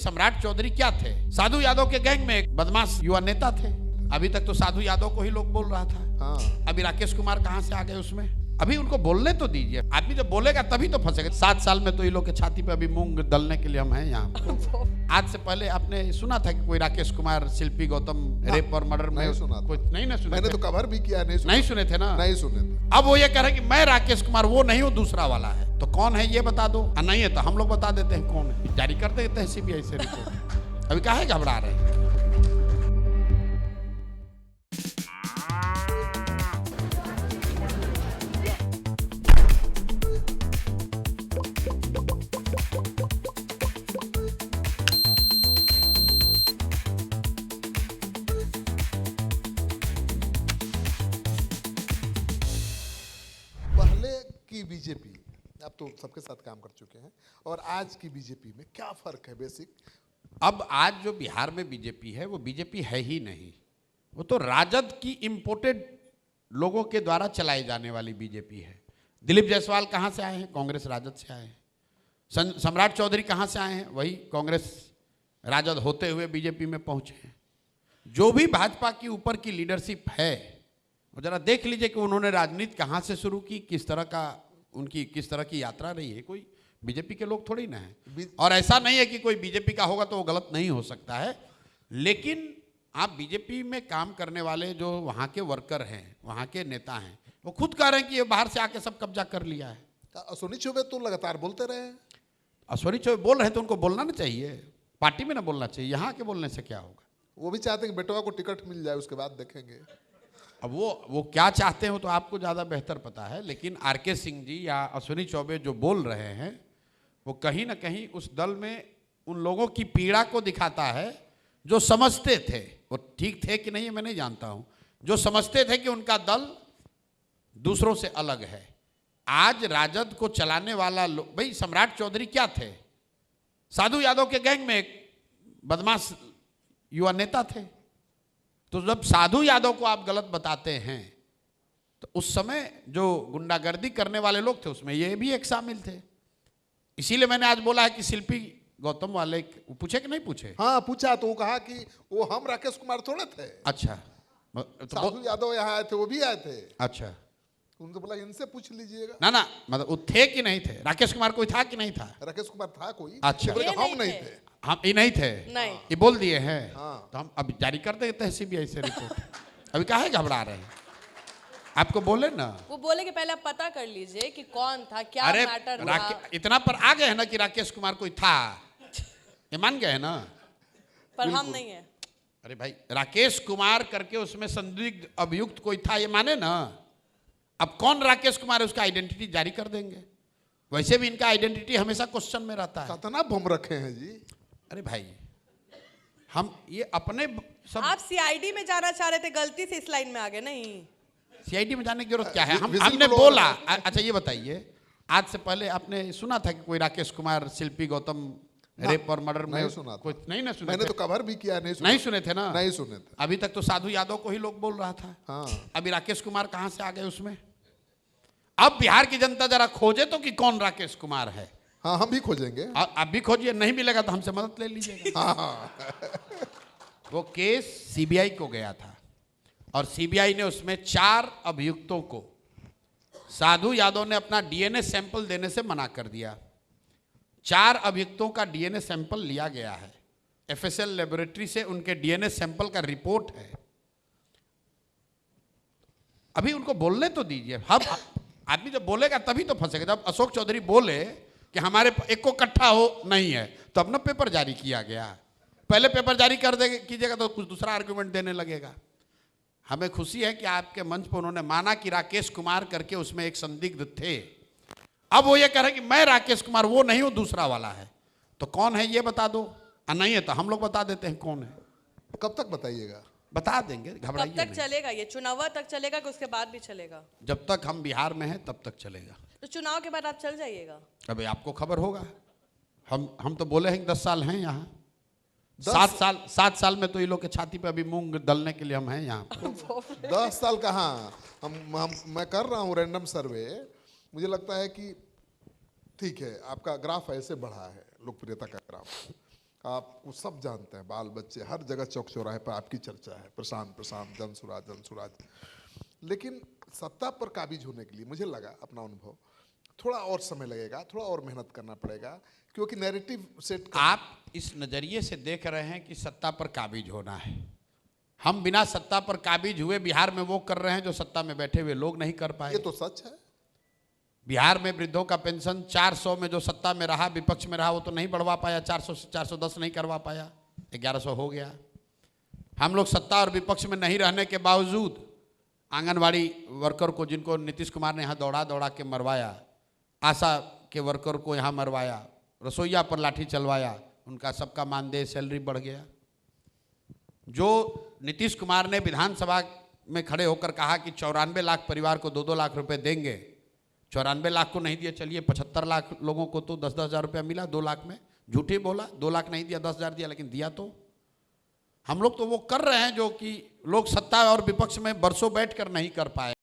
सम्राट चौधरी क्या थे? साधु यादव के गैंग में एक बदमाश युवा नेता थे। अभी तक तो साधु यादव को ही लोग बोल रहा था। हाँ। अभी राकेश कुमार कहां से आ गए उसमें? अभी उनको बोलने तो दीजिए। आदमी जब बोलेगा तभी तो फंसेगा। 7 साल में तो ये लोग के छाती पे अभी मूंग दलने के लिए हम हैं यहाँ। आज से पहले आपने सुना था कि कोई राकेश कुमार, शिल्पी गौतम रेप और मर्डर में सुना कुछ नहीं ना सुने? मैंने तो कवर भी किया, नहीं सुने थे ना? नहीं सुने थे। अब वो ये कह रहे कि मैं राकेश कुमार वो नहीं हूँ, दूसरा वाला है। तो कौन है ये बता दो। नहीं है तो हम लोग बता देते हैं कौन है, जारी कर देते हैं सीबीआई से रिपोर्ट। अभी काहे घबरा रहे हैं? पहले की बीजेपी, अब तो सबके साथ काम कर चुके हैं, और आज की बीजेपी में क्या फर्क है बेसिक? अब आज जो बिहार में बीजेपी है वो बीजेपी है ही नहीं, वो तो राजद की इंपोर्टेड लोगों के द्वारा चलाई जाने वाली बीजेपी है। दिलीप जायसवाल कहाँ से आए हैं? कांग्रेस राजद से आए हैं। सम्राट चौधरी कहाँ से आए हैं? वही कांग्रेस राजद होते हुए बीजेपी में पहुंचे हैं। जो भी भाजपा की ऊपर की लीडरशिप है, और जरा देख लीजिए कि उन्होंने राजनीति कहाँ से शुरू की, किस तरह की यात्रा रही है। कोई बीजेपी के लोग थोड़ी ना है। और ऐसा नहीं है कि कोई बीजेपी का होगा तो वो गलत नहीं हो सकता है, लेकिन आप बीजेपी में काम करने वाले जो वहाँ के वर्कर हैं, वहाँ के नेता हैं, वो खुद कह रहे हैं कि ये बाहर से आके सब कब्जा कर लिया है। अश्विनी चौबे तो लगातार बोलते रहे हैं। अश्विनी चौबे बोल रहे हैं तो उनको बोलना ना चाहिए, पार्टी में ना बोलना चाहिए। यहाँ के बोलने से क्या होगा? वो भी चाहते हैं कि बेटवा को टिकट मिल जाए, उसके बाद देखेंगे। अब वो क्या चाहते हो तो आपको ज़्यादा बेहतर पता है, लेकिन आरके सिंह जी या अश्विनी चौबे जो बोल रहे हैं वो कहीं ना कहीं उस दल में उन लोगों की पीड़ा को दिखाता है जो समझते थे। वो ठीक थे कि नहीं मैं नहीं जानता हूँ, जो समझते थे कि उनका दल दूसरों से अलग है। आज राजद को चलाने वाला भाई सम्राट चौधरी क्या थे? साधु यादव के गैंग में एक बदमाश युवा नेता थे। तो जब साधु यादव को आप गलत बताते हैं तो उस समय जो गुंडागर्दी करने वाले लोग थे उसमें ये भी एक शामिल थे। इसीलिए मैंने आज बोला है कि शिल्पी गौतम वाले पूछे कि नहीं पूछे? हाँ पूछा, तो वो कहा कि वो हम राकेश कुमार थोड़े थे। अच्छा, तो साधु यादव यहाँ आए थे, वो भी आए थे। अच्छा, उनको बोला इनसे पूछ लीजिएगा। ना मतलब वो थे कि नहीं थे? राकेश कुमार कोई था कि नहीं था? राकेश कुमार था कोई। अच्छा, हम नहीं थे। हम ये नहीं थे, नहीं, ये बोल दिए हैं। हाँ। तो हम अब जारी कर देते हैं सीबीआई से रिपोर्ट। अभी काहे घबरा रहे हैं? आपको बोले ना, वो बोले कि पहले आप पता कर लीजिए कि कौन था, क्या अरे मैटर था। इतना पर आ गए हैं ना कि राकेश कुमार कोई था, ये मान गए ना? पर हम नहीं है। अरे भाई, राकेश कुमार करके उसमें संदिग्ध अभियुक्त कोई था, ये माने ना? अब कौन राकेश कुमार है उसका आइडेंटिटी जारी कर देंगे। वैसे भी इनका आइडेंटिटी हमेशा क्वेश्चन में रहता है। कितना बम रखे हैं जी। अरे भाई, हम ये अपने सब आप सीआईडी में जाना चाह रहे थे, गलती से इस लाइन में आ गए। नहीं, सीआईडी में जाने की जरूरत क्या है? हमने बोला। अच्छा ये बताइए, आज से पहले आपने सुना था कि कोई राकेश कुमार, शिल्पी गौतम रेप और मर्डर में कुछ नहीं ना सुने? मैंने तो कवर भी किया, नहीं सुने थे ना? नहीं सुने थे। अभी तक तो साधु यादव को ही लोग बोल रहा था। हाँ। अभी राकेश कुमार कहां से आ गए उसमें? अब बिहार की जनता जरा खोजे तो कि कौन राकेश कुमार है। हाँ, हम भी खोजेंगे। आप भी खोजिए, नहीं मिलेगा तो हमसे मदद ले लीजिएगा। हाँ। वो केस सीबीआई को गया था और सीबीआई ने उसमें 4 अभियुक्तों को साधु यादव ने अपना डीएनए सैंपल देने से मना कर दिया। 4 अभियुक्तों का डीएनए सैंपल लिया गया है, एफएसएल लेबोरेटरी से उनके डीएनए सैंपल का रिपोर्ट है। अभी उनको बोलने तो दीजिए। हम आदमी जब बोलेगा तभी तो फंसेगा। जब अशोक चौधरी बोले कि हमारे एक को इकट्ठा हो नहीं है, तो अपना पेपर जारी किया गया। पहले पेपर जारी कर दे कीजिएगा तो कुछ दूसरा आर्गुमेंट देने लगेगा। हमें खुशी है कि आपके मंच पर उन्होंने माना कि राकेश कुमार करके उसमें एक संदिग्ध थे। अब वो ये कह रहे हैं कि मैं राकेश कुमार वो नहीं हूं, दूसरा वाला है। तो कौन है ये बता दो। नहीं है तो हम लोग बता देते हैं कौन है। कब तक बताइएगा? बता देंगे, घबराइए कब तक नहीं। चलेगा ये? चुनाव तक चलेगा कि उसके बाद भी चलेगा? जब तक हम बिहार में हैं तब तक चलेगा। तो चुनाव के बाद आप चल जाइएगा? अबे आपको खबर होगा। हम तो बोले हैं कि 10 साल हैं यहाँ। 10 7 साल में तो ये लोग के छाती पे अभी मूंग दलने के लिए हम हैं यहाँ पर। 10 साल कहाँ, मैं कर रहा हूँ रैंडम सर्वे। मुझे लगता है कि ठीक है, आपका ग्राफ ऐसे बढ़ा है, लोकप्रियता का ग्राफ। आपको सब जानते हैं, बाल बच्चे हर जगह चौक चौराहे पर आपकी चर्चा है, प्रशांत प्रशांत, जनसुराज जनसुराज। लेकिन सत्ता पर काबिज होने के लिए मुझे लगा, अपना अनुभव, थोड़ा और समय लगेगा, थोड़ा और मेहनत करना पड़ेगा, क्योंकि नैरेटिव सेट आप इस नजरिए से देख रहे हैं कि सत्ता पर काबिज होना है। हम बिना सत्ता पर काबिज हुए बिहार में वो कर रहे हैं जो सत्ता में बैठे हुए लोग नहीं कर पाए। ये तो सच है। बिहार में वृद्धों का पेंशन 400 में जो सत्ता में रहा, विपक्ष में रहा, वो तो नहीं बढ़वा पाया, 400 से 410 नहीं करवा पाया, 1100 हो गया। हम लोग सत्ता और विपक्ष में नहीं रहने के बावजूद आंगनवाड़ी वर्कर को, जिनको नीतीश कुमार ने यहाँ दौड़ा दौड़ा के मरवाया, आशा के वर्कर को यहाँ मरवाया, रसोईया पर लाठी चलवाया, उनका सबका मानदेय सैलरी बढ़ गया। जो नीतीश कुमार ने विधानसभा में खड़े होकर कहा कि 94 लाख परिवार को 2-2 लाख रुपए देंगे, 94 लाख को नहीं दिया, चलिए 75 लाख लोगों को तो 10-10 हज़ार रुपया मिला 2 लाख में, झूठे बोला, 2 लाख नहीं दिया, 10 हज़ार दिया, लेकिन दिया तो हम लोग तो वो कर रहे हैं जो कि लोग सत्ता और विपक्ष में बरसों बैठकर नहीं कर पाए।